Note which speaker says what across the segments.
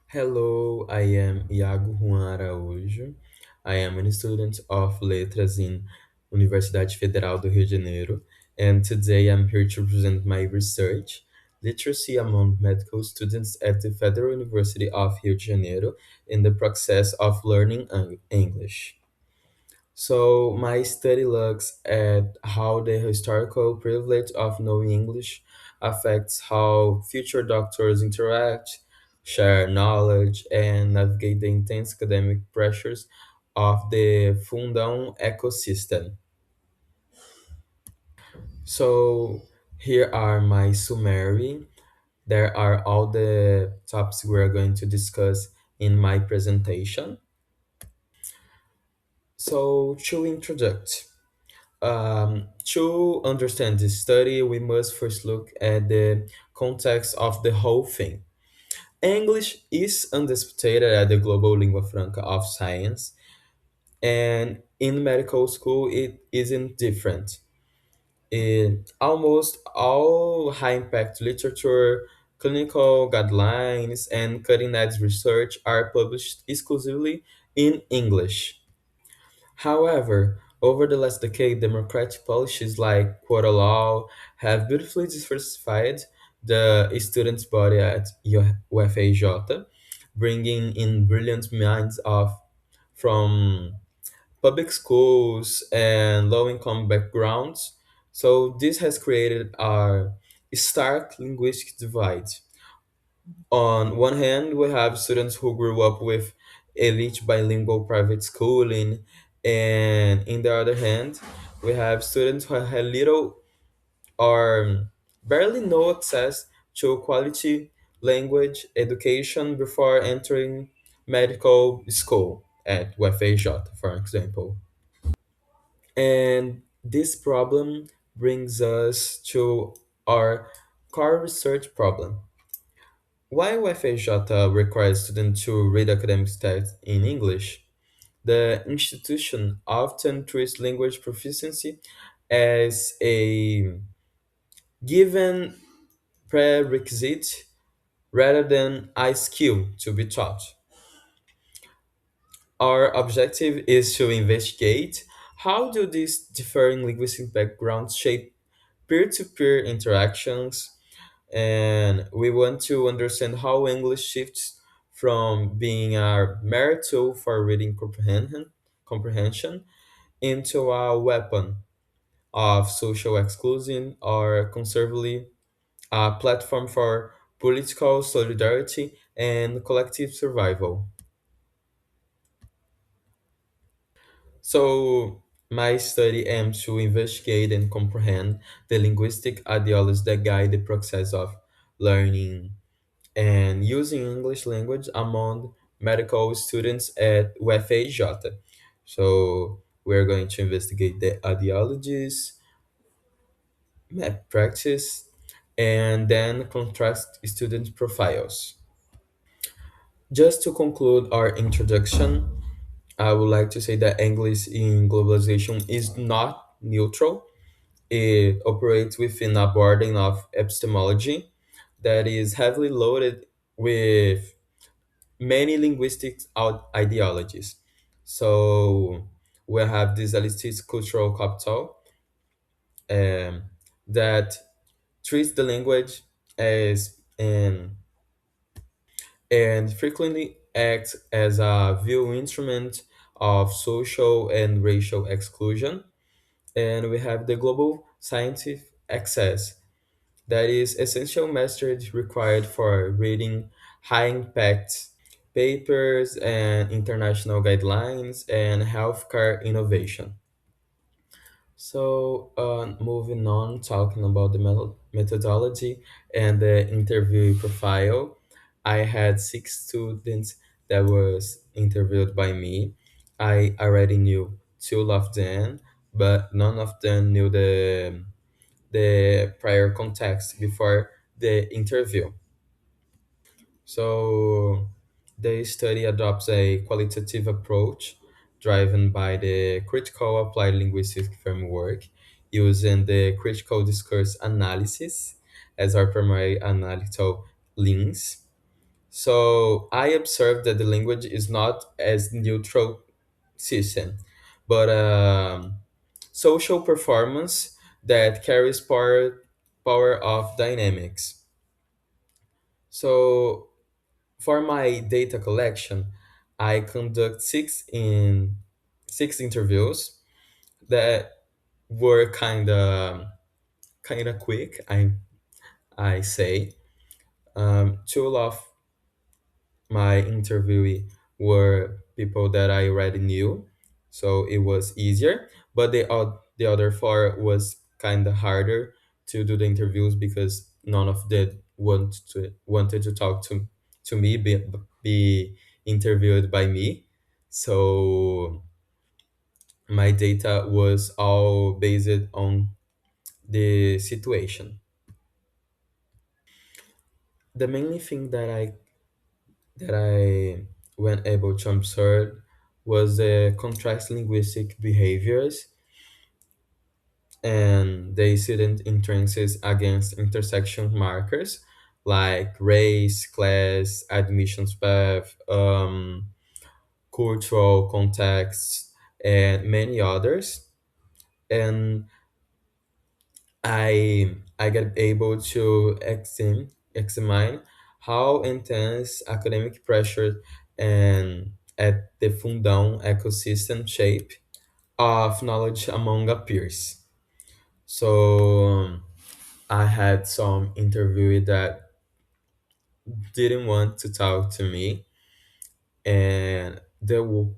Speaker 1: Hello, I am Iago Juan Araújo. I am a student of Letras in Universidade Federal do Rio de Janeiro, and today I'm here to present my research, Literacy Among Medical Students at the Federal University of Rio de Janeiro in the Process of Learning English. So, my study looks at how the historical privilege of knowing English affects how future doctors interact, share knowledge, and navigate the intense academic pressures of the Fundão ecosystem. So, here are my summary. There are all the topics we're going to discuss in my presentation. So, to introduce. To understand this study, we must first look at the context of the whole thing. English is undisputed as the global lingua franca of science, and in medical school, it isn't different. Almost all high impact literature, clinical guidelines, and cutting edge research are published exclusively in English. However, over the last decade, democratic policies like quota law have beautifully diversified the students' body at UFAJ, bringing in brilliant minds of from public schools and low-income backgrounds. So this has created a stark linguistic divide. On one hand, we have students who grew up with elite bilingual private schooling, and in the other hand, we have students who had little or barely no access to quality language education before entering medical school at UFAJ, for example. And this problem brings us to our core research problem. Why UFAJ requires students to read academic texts in English? The institution often treats language proficiency as a given prerequisite rather than a skill to be taught. Our objective is to investigate how do these differing linguistic backgrounds shape peer-to-peer interactions, and we want to understand how English shifts from being a mere tool for reading comprehension into a weapon of social exclusion or conservatively a platform for political solidarity and collective survival. So, my study aims to investigate and comprehend the linguistic ideologies that guide the process of learning and using English language among medical students at UFAJ. So, we're going to investigate the ideologies, map practice, and then contrast student profiles. Just to conclude our introduction, I would like to say that English in globalization is not neutral. It operates within a burden of epistemology that is heavily loaded with many linguistic ideologies. So we have this elitist cultural capital um, that treats the language as and frequently acts as a view instrument of social and racial exclusion. And we have the global scientific access that is essential mastery required for reading high impact papers and international guidelines and healthcare innovation. So, moving on, talking about the methodology and the interview profile, I had six students that was interviewed by me. I already knew two of them, but none of them knew the prior context before the interview. So the study adopts a qualitative approach driven by the critical applied linguistics framework using the critical discourse analysis as our primary analytical lens. So I observed that the language is not as neutral system, but social performance that carries power of dynamics. So for my data collection, I conduct six interviews that were kind of quick. I say two of my interviewee were people that I already knew, so it was easier. But the other four was kind of harder to do the interviews because none of them wanted to talk to me, be interviewed by me. So my data was all based on the situation. The mainly thing that I went able to observe was the contrast linguistic behaviors and the student entrances against intersection markers like race, class, admissions path, cultural context, and many others. And I get able to examine how intense academic pressure and at the Fundão ecosystem shape of knowledge among our peers. So I had some interviewee that didn't want to talk to me, and the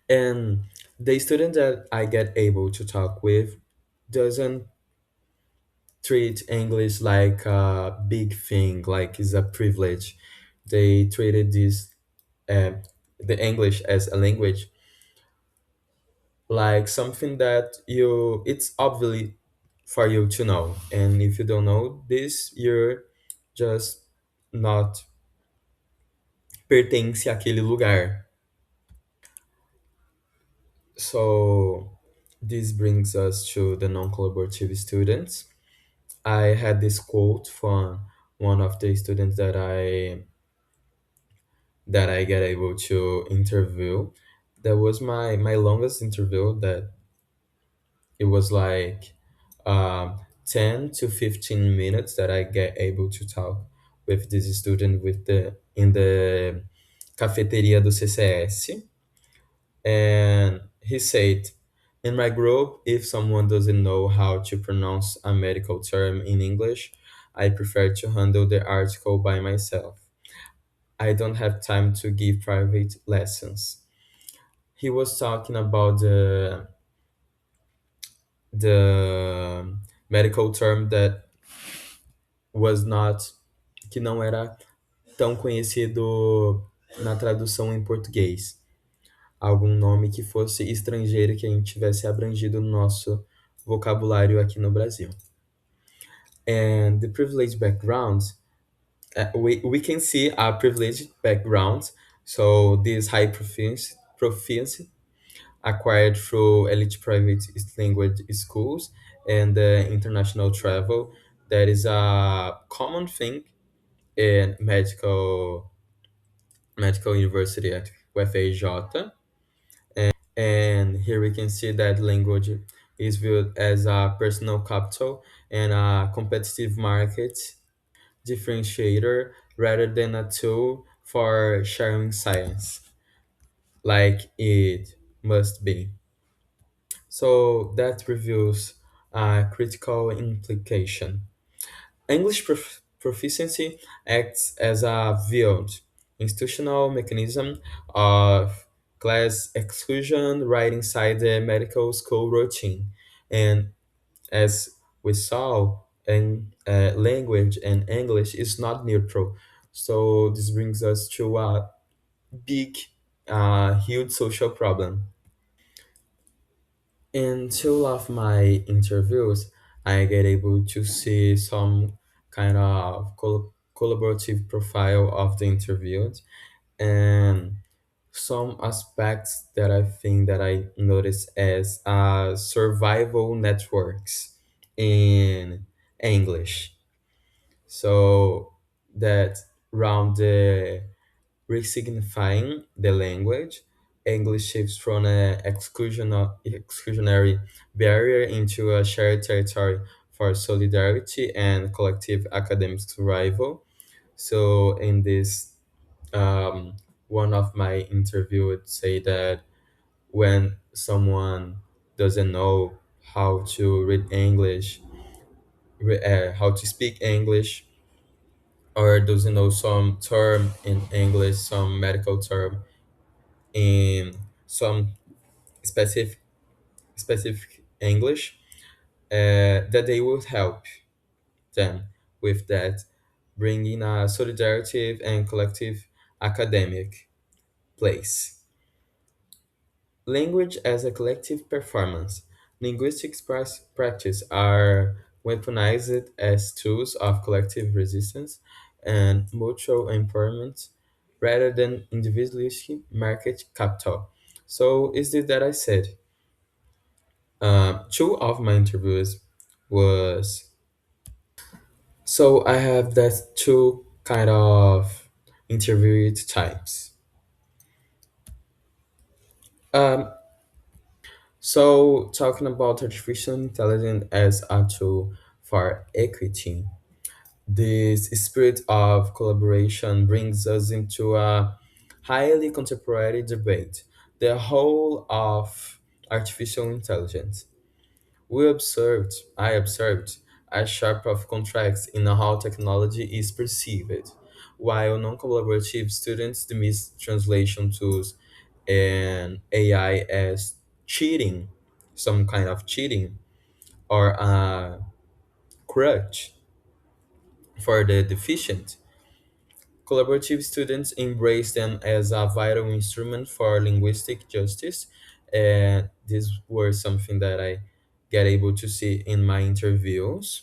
Speaker 1: and the student that I get able to talk with doesn't treat English like a big thing, like it's a privilege. They treated uh, the English as a language like something that it's obviously for you to know, and if you don't know this, you're just not pertence àquele lugar. So this brings us to the non-collaborative students. I had this quote from one of the students that I get able to interview. That was my longest interview. That it was like 10 to 15 minutes that I get able to talk with this student with the in the cafeteria do CCS. And he said, in my group, if someone doesn't know how to pronounce a medical term in English, I prefer to handle the article by myself. I don't have time to give private lessons. He was talking about the medical term that was not, que não era tão conhecido na tradução em português. Algum nome que fosse estrangeiro que a gente tivesse abrangido no nosso vocabulário aqui no Brasil. And the privileged background, we can see a privileged background. So this high proficiency acquired through elite private language schools and international travel. That is a common thing in medical university at UFAJ. And here we can see that language is viewed as a personal capital and a competitive market differentiator rather than a tool for sharing science, like it must be. So that reveals a critical implication. English proficiency acts as a veiled institutional mechanism of class exclusion right inside the medical school routine. And as we saw, language and English is not neutral. So this brings us to a big, huge social problem. In two of my interviews, I get able to see some kind of collaborative profile of the interviewed and some aspects that I think that I notice as survival networks in English. So that round the resignifying the language, English shifts from an exclusionary barrier into a shared territory for solidarity and collective academic survival. So, in this, um, one of my interview would say that when someone doesn't know how to read English, how to speak English, or doesn't know some term in English, some medical term in some specific English, that they will help them with that, bringing a solidarity and collective academic place. Language as a collective performance. Linguistics practice are weaponized as tools of collective resistance and mutual empowerment rather than individualistic market capital. So is it that I said? Two of my interviews was, so I have that two kind of interview types. Um, so talking about artificial intelligence as a tool for equity, this spirit of collaboration brings us into a highly contemporary debate. The whole of artificial intelligence. I observed a sharp of contrast in how technology is perceived, while non-collaborative students dismiss translation tools and AI as cheating, some kind of cheating, or a crutch for the deficient. Collaborative students embrace them as a vital instrument for linguistic justice, and this was something that I get able to see in my interviews.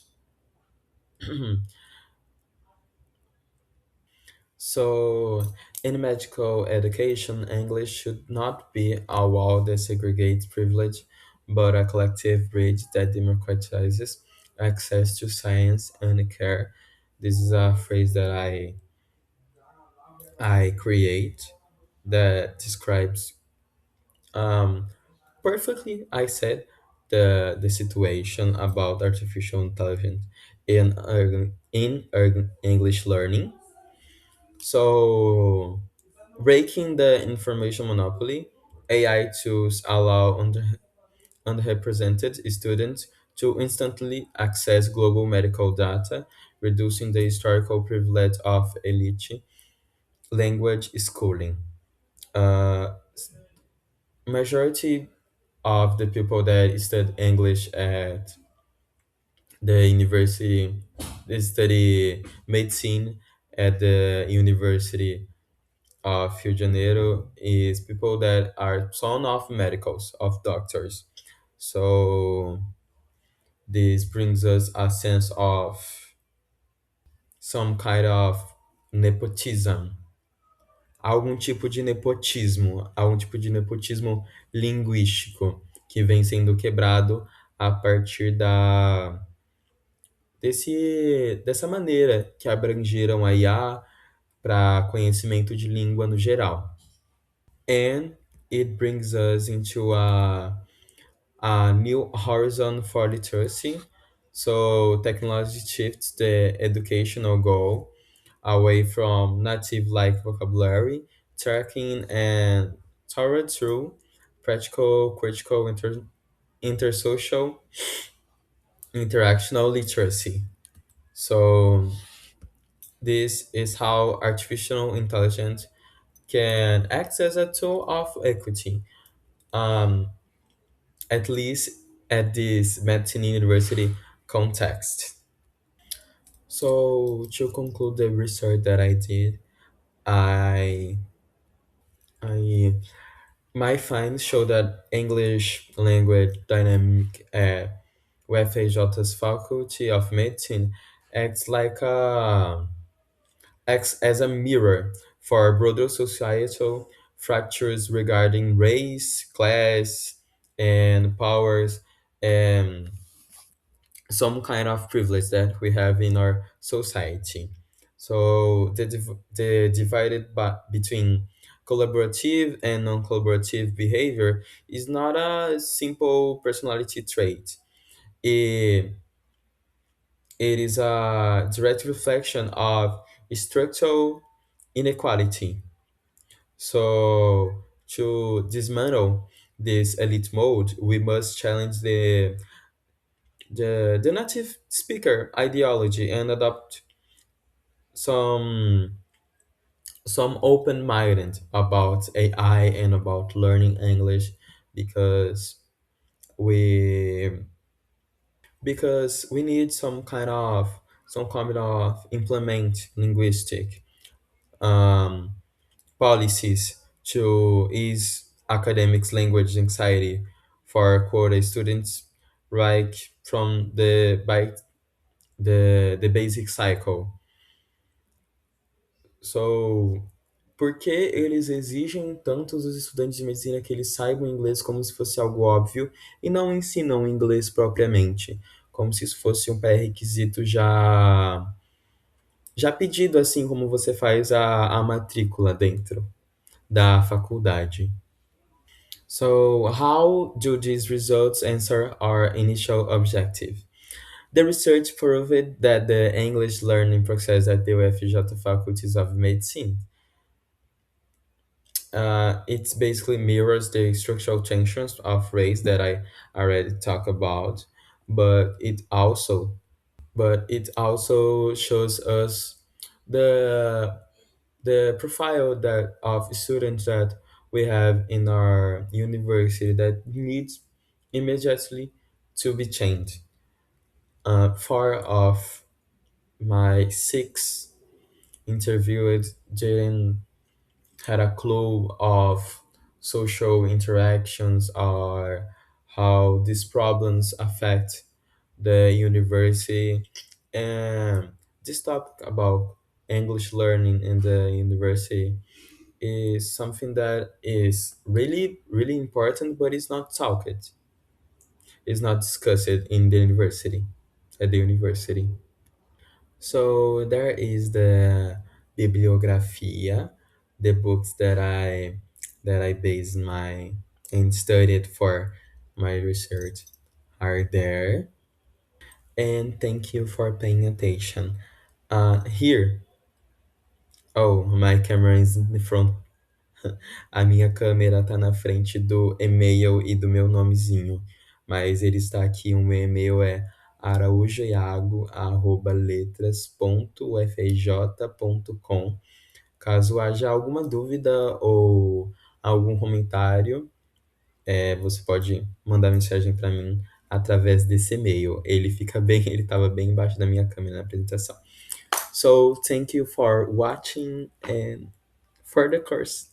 Speaker 1: So, in medical education, English should not be a wall that segregates privilege, but a collective bridge that democratizes access to science and care. This is a phrase that I create that describes, um, perfectly, I said, the situation about artificial intelligence in English learning. So, breaking the information monopoly, AI tools allow underrepresented students to instantly access global medical data, reducing the historical privilege of elite language schooling. Uh, Majority of the people that study English at the university, they study medicine at the University of Rio de Janeiro, is people that are son of medicals, of doctors. So this brings us a sense of some kind of nepotism, algum tipo de nepotismo linguístico que vem sendo quebrado a partir dessa maneira que abrangeram a IA para conhecimento de língua no geral. And it brings us into a new horizon for literacy. So technology shifts the educational goal away from native like vocabulary, tracking, and toward through practical, critical, intersocial, interactional literacy. So this is how artificial intelligence can act as a tool of equity, um, at least at this medicine university context. So to conclude the research that I did, I I my finds show that English language dynamic at UFAJ's Faculty of Medicine acts like a acts as a mirror for broader societal fractures regarding race, class, and powers, and some kind of privilege that we have in our society. So the divided between collaborative and non-collaborative behavior is not a simple personality trait. It, it is a direct reflection of structural inequality. So to dismantle this elite mode, we must challenge the native speaker ideology and adopt some some open minded about AI and about learning English because we we need some kind of implement linguistic um, policies to ease academics language anxiety for quota students right from the basic cycle. So, por que eles exigem tanto dos estudantes de medicina que eles saibam inglês como se fosse algo óbvio e não ensinam inglês propriamente, como se isso fosse um pré-requisito já pedido, assim como você faz a matrícula dentro da faculdade. So, how do these results answer our initial objective? The research proved that the English learning process at the UFJ faculties of medicine it basically mirrors the structural tensions of race that I already talked about, but it also shows us the the profile that of students that we have in our university that needs immediately to be changed. Four of my six interviewed didn't had a clue of social interactions or how these problems affect the university. And this topic about English learning in the university is something that is really, really important, but it's not talked. It's not discussed in the university, at the university. So there is the bibliografia, the books that I based my and studied for my research are there. And thank you for paying attention. Here, oh, my camera is in the front. A minha câmera tá na frente do e-mail e do meu nomezinho, mas ele está aqui. O meu e-mail é araujoiago@letras.ufrj.com. Caso haja alguma dúvida ou algum comentário, você pode mandar mensagem para mim através desse e-mail. Ele fica bem, ele estava bem embaixo da minha câmera na apresentação. So, thank you for watching and for the course.